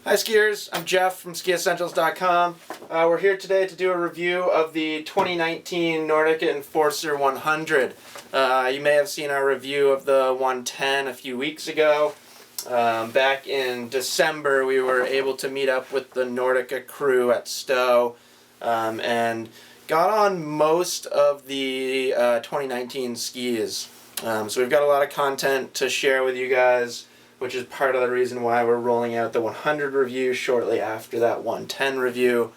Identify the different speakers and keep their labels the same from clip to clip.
Speaker 1: Hi skiers, I'm Jeff from Skiessentials.com. We're here today to do a review of the 2019 Nordica Enforcer 100. You may have seen our review of the 110 a few weeks ago. Back in December we were able to meet up with the Nordica crew at Stowe and got on most of the 2019 skis. So we've got a lot of content to share with you guys, which is part of the reason why we're rolling out the 100 review shortly after that 110 review.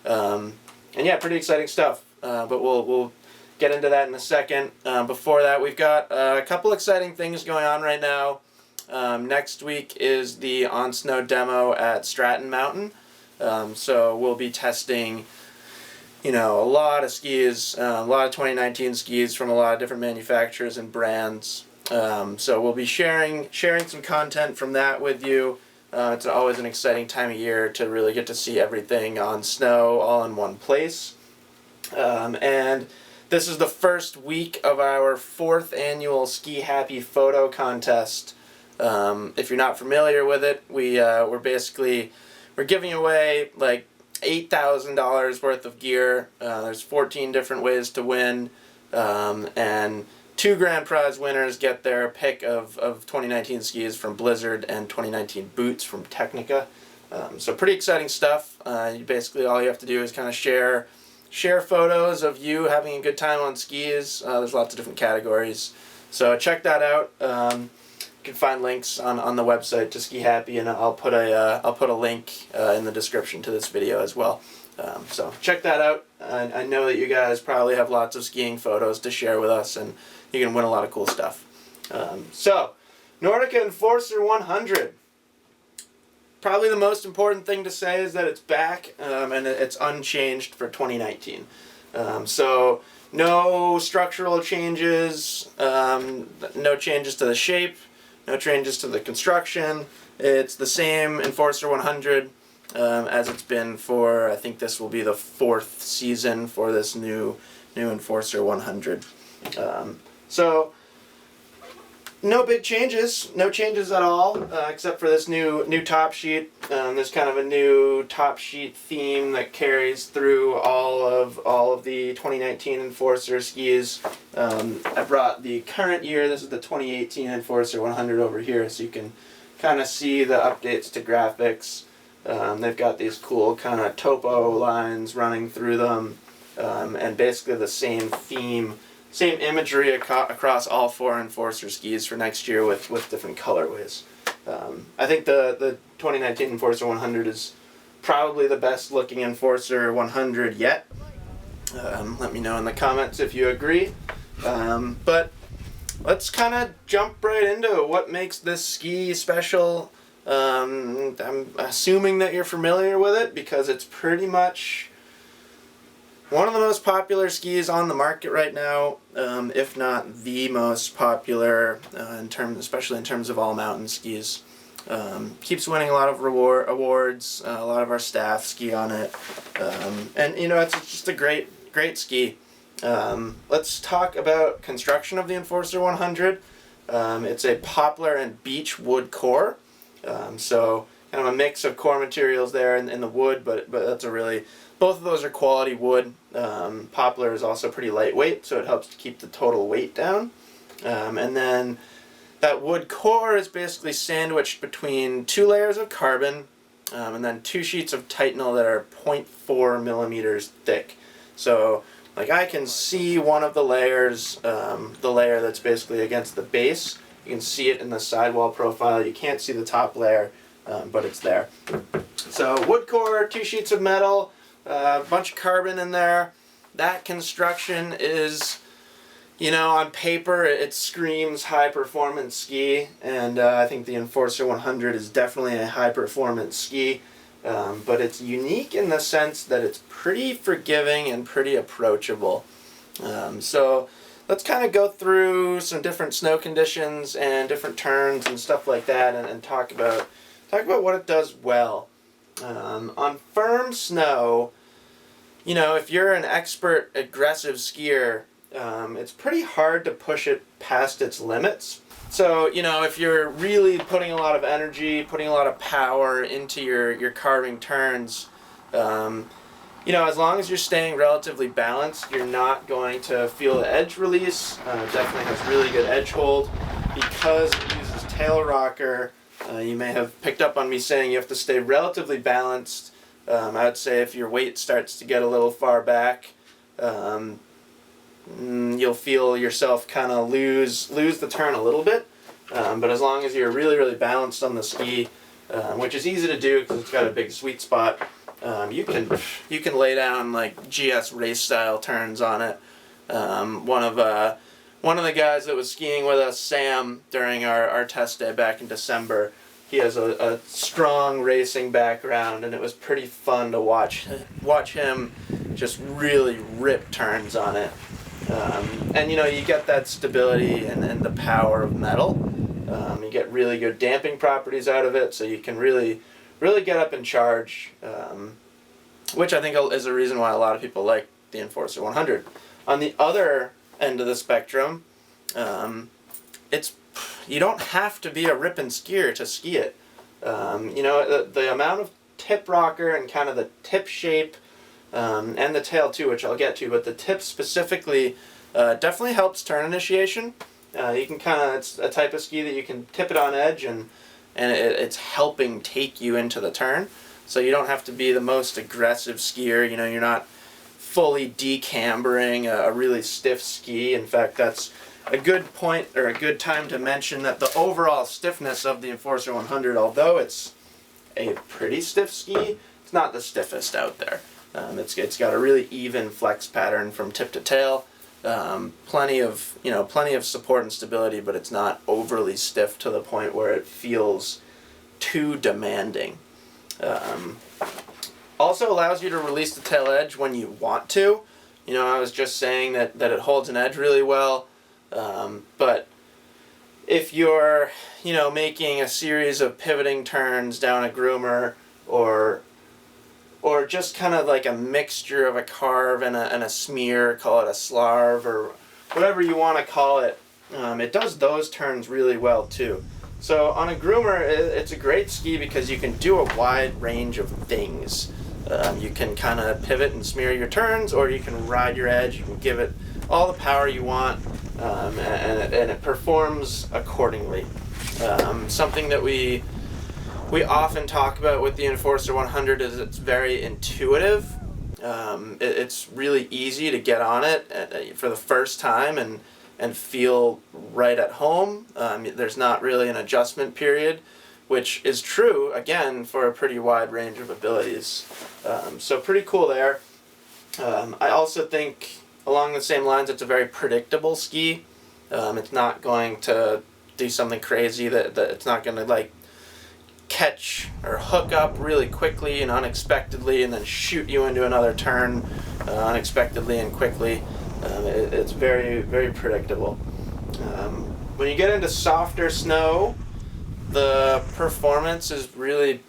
Speaker 1: And yeah, pretty exciting stuff, but we'll get into that in a second. Before that, we've got a couple exciting things going on right now. Next week is the On Snow demo at Stratton Mountain, so we'll be testing a lot of skis, a lot of 2019 skis from a lot of different manufacturers and brands. So we'll be sharing some content from that with you. It's always an exciting time of year to really get to see everything on snow all in one place. And this is the first week of our 4th annual Ski Happy photo contest. If you're not familiar with it, we're giving away like $8,000 worth of gear. There's 14 different ways to win, and 2 grand prize winners get their pick of 2019 skis from Blizzard and 2019 boots from Technica. So pretty exciting stuff. Basically all you have to do is kind of share photos of you having a good time on skis. There's lots of different categories. So check that out. You can find links on the website to Ski Happy, and I'll put a link in the description to this video as well. So check that out. I know that you guys probably have lots of skiing photos to share with us, and you can win a lot of cool stuff. So, Nordica Enforcer 100. Probably the most important thing to say is that it's back, and it's unchanged for 2019. So, no structural changes, no changes to the shape, no changes to the construction. It's the same Enforcer 100 as it's been for, I think this will be the 4th season for this new Enforcer 100. So, no big changes, no changes at all, except for this new top sheet. There's kind of a new top sheet theme that carries through all of the 2019 Enforcer skis. I brought the current year. This is the 2018 Enforcer 100 over here, so you can kind of see the updates to graphics. They've got these cool kind of topo lines running through them, and basically the same theme. Same imagery across all 4 Enforcer skis for next year with different colorways. I think the 2019 Enforcer 100 is probably the best looking Enforcer 100 yet. Let me know in the comments if you agree. But let's kind of jump right into what makes this ski special. I'm assuming that you're familiar with it because it's pretty much one of the most popular skis on the market right now, if not the most popular, especially in terms of all mountain skis. Keeps winning a lot of awards. A lot of our staff ski on it, and it's just a great ski. Let's talk about construction of the Enforcer 100. It's a poplar and beech wood core, so kind of a mix of core materials there in the wood, but that's both of those are quality wood. Poplar is also pretty lightweight, so it helps to keep the total weight down. And then that wood core is basically sandwiched between 2 layers of carbon, and then 2 sheets of Titanal that are 0.4 millimeters thick. So, like, I can see one of the layers, the layer that's basically against the base. You can see it in the sidewall profile. You can't see the top layer, but it's there. So wood core, 2 sheets of metal, a bunch of carbon in there. That construction is, on paper it screams high performance ski, and I think the Enforcer 100 is definitely a high performance ski, but it's unique in the sense that it's pretty forgiving and pretty approachable. So let's kind of go through some different snow conditions and different turns and stuff like that, and talk about what it does well. On firm snow, if you're an expert, aggressive skier, it's pretty hard to push it past its limits. So, if you're really putting a lot of energy, putting a lot of power into your carving turns, as long as you're staying relatively balanced, you're not going to feel the edge release. It definitely has really good edge hold. Because it uses tail rocker, you may have picked up on me saying you have to stay relatively balanced. I would say if your weight starts to get a little far back, you'll feel yourself kind of lose the turn a little bit. But as long as you're really, really balanced on the ski, which is easy to do because it's got a big sweet spot, you can lay down like GS race style turns on it. One of the guys that was skiing with us, Sam, during our test day back in December, he has a strong racing background, and it was pretty fun to watch him just really rip turns on it. And you get that stability and the power of metal. You get really good damping properties out of it, so you can really get up and charge, which I think is a reason why a lot of people like the Enforcer 100. On the other end of the spectrum, you don't have to be a ripping skier to ski it. The amount of tip rocker and kind of the tip shape, and the tail too, which I'll get to, but the tip specifically definitely helps turn initiation. You can it's a type of ski that you can tip it on edge, and it's helping take you into the turn. So you don't have to be the most aggressive skier. You're not fully decambering a really stiff ski. In fact, that's a good point, or a good time to mention that the overall stiffness of the Enforcer 100, although it's a pretty stiff ski, it's not the stiffest out there. It's got a really even flex pattern from tip to tail. Plenty of support and stability, but it's not overly stiff to the point where it feels too demanding. Also allows you to release the tail edge when you want to. I was just saying that it holds an edge really well, but if you're making a series of pivoting turns down a groomer, or just kind of like a mixture of a carve and a smear, call it a slarv or whatever you want to call it, it does those turns really well too. So on a groomer, it's a great ski because you can do a wide range of things. You can kind of pivot and smear your turns, or you can ride your edge. You can give it all the power you want, and it performs accordingly. Something that we often talk about with the Enforcer 100 is it's very intuitive. It's really easy to get on it for the first time and feel right at home. There's not really an adjustment period, which is true, again, for a pretty wide range of abilities. So pretty cool there. I also think, along the same lines, it's a very predictable ski. It's not going to do something crazy that it's not going to catch or hook up really quickly and unexpectedly and then shoot you into another turn unexpectedly and quickly. It's very, very predictable. When you get into softer snow, the performance is really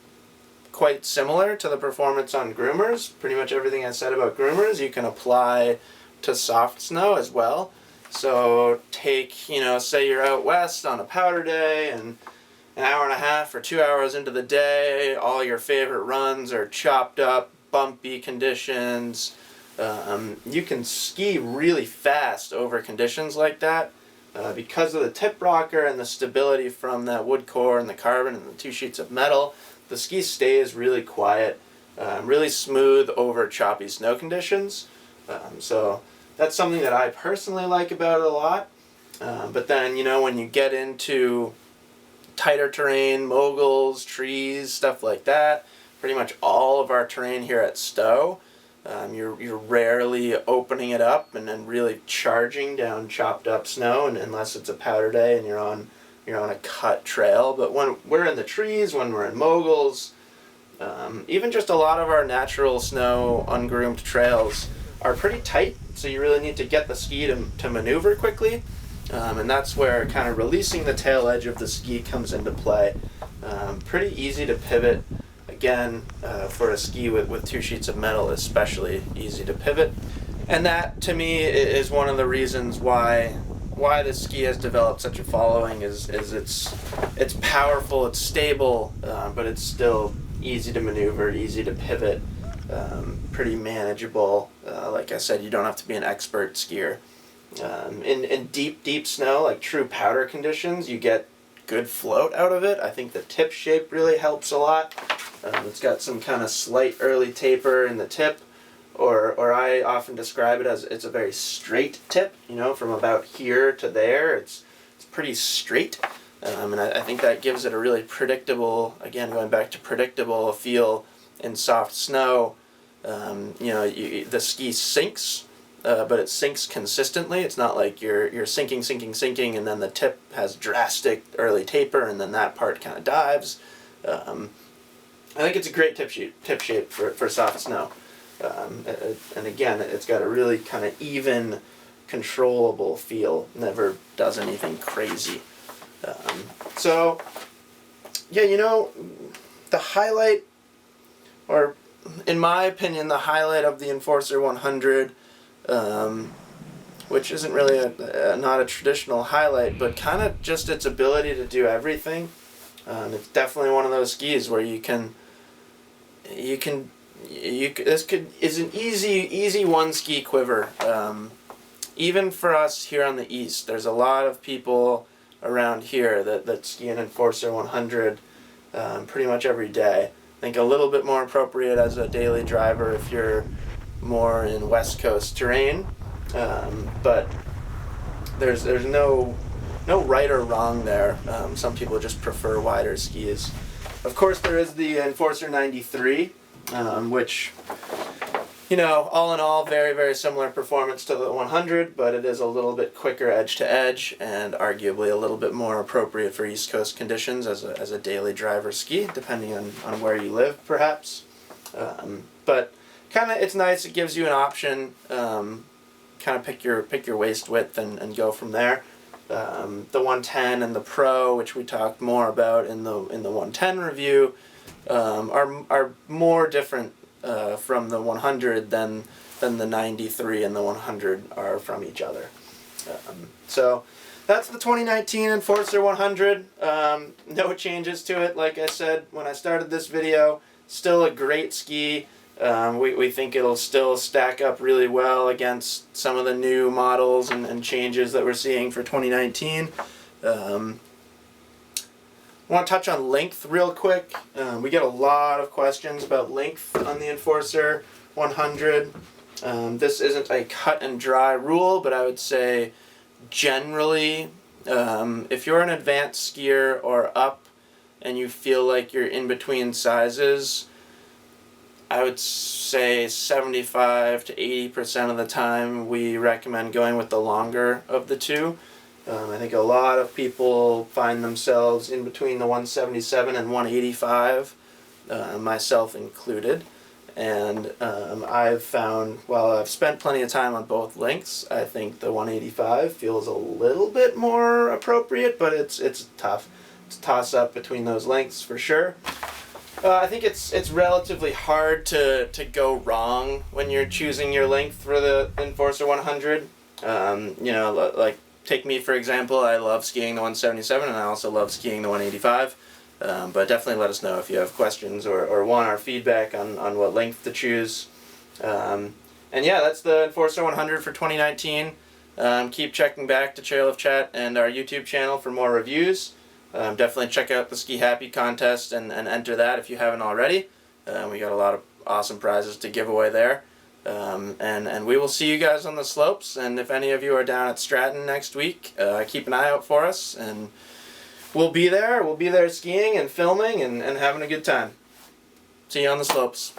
Speaker 1: quite similar to the performance on groomers. Pretty much everything I said about groomers you can apply to soft snow as well. So take, say you're out west on a powder day and an hour and a half or 2 hours into the day, all your favorite runs are chopped up, bumpy conditions. You can ski really fast over conditions like that because of the tip rocker and the stability from that wood core and the carbon and the two sheets of metal. The ski stays really quiet, really smooth over choppy snow conditions. So that's something that I personally like about it a lot. But then, when you get into tighter terrain, moguls, trees, stuff like that, pretty much all of our terrain here at Stowe, you're rarely opening it up and then really charging down chopped up snow, and unless it's a powder day and you're on a cut trail. But when we're in the trees, when we're in moguls, even just a lot of our natural snow ungroomed trails are pretty tight, so you really need to get the ski to maneuver quickly. And that's where kind of releasing the tail edge of the ski comes into play. Pretty easy to pivot. Again, for a ski with two sheets of metal, especially easy to pivot. And that, to me, is one of the reasons why why this ski has developed such a following is it's powerful, it's stable, but it's still easy to maneuver, easy to pivot, pretty manageable. Like I said, you don't have to be an expert skier. In deep snow, like true powder conditions, you get good float out of it. I think the tip shape really helps a lot. It's got some kind of slight early taper in the tip, or I often describe it as it's a very straight tip, from about here to there. It's pretty straight, and I think that gives it a really predictable, again going back to predictable feel in soft snow. The ski sinks, but it sinks consistently. It's not like you're sinking, and then the tip has drastic early taper, and then that part kind of dives. I think it's a great tip shape for soft snow. And again, it's got a really kind of even, controllable feel. Never does anything crazy. So, yeah, the highlight, or in my opinion, the highlight of the Enforcer 100, which isn't really not a traditional highlight, but kind of just its ability to do everything. It's definitely one of those skis where this is an easy one ski quiver. Even for us here on the east, there's a lot of people around here that ski an Enforcer 100 pretty much every day. I think a little bit more appropriate as a daily driver if you're more in West Coast terrain, but there's no right or wrong there. Some people just prefer wider skis. Of course, there is the Enforcer 93, which, all in all, very, very similar performance to the 100, but it is a little bit quicker edge to edge and arguably a little bit more appropriate for East Coast conditions as a daily driver ski, depending on where you live, perhaps. But kind of, it's nice. It gives you an option. Kind of pick your waist width and go from there. The 110 and the Pro, which we talked more about in the 110 review, are more different from the 100 than the 93 and the 100 are from each other. So that's the 2019 Enforcer 100. No changes to it. Like I said when I started this video, still a great ski. We think it'll still stack up really well against some of the new models and changes that we're seeing for 2019. I want to touch on length real quick. We get a lot of questions about length on the Enforcer 100. This isn't a cut and dry rule, but I would say generally, if you're an advanced skier or up and you feel like you're in between sizes, I would say 75 to 80% of the time we recommend going with the longer of the two. I think a lot of people find themselves in between the 177 and 185, myself included. And I've found, while I've spent plenty of time on both lengths, I think the 185 feels a little bit more appropriate, but it's tough. It's a toss-up between those lengths for sure. I think it's relatively hard to go wrong when you're choosing your length for the Enforcer 100. Like take me for example, I love skiing the 177 and I also love skiing the 185. But definitely let us know if you have questions or want our feedback on what length to choose. And yeah, that's the Enforcer 100 for 2019. Keep checking back to Trail of Chat and our YouTube channel for more reviews. Definitely check out the Ski Happy contest and enter that if you haven't already. We got a lot of awesome prizes to give away there. And we will see you guys on the slopes, and if any of you are down at Stratton next week, keep an eye out for us, and we'll be there skiing and filming and having a good time. See you on the slopes.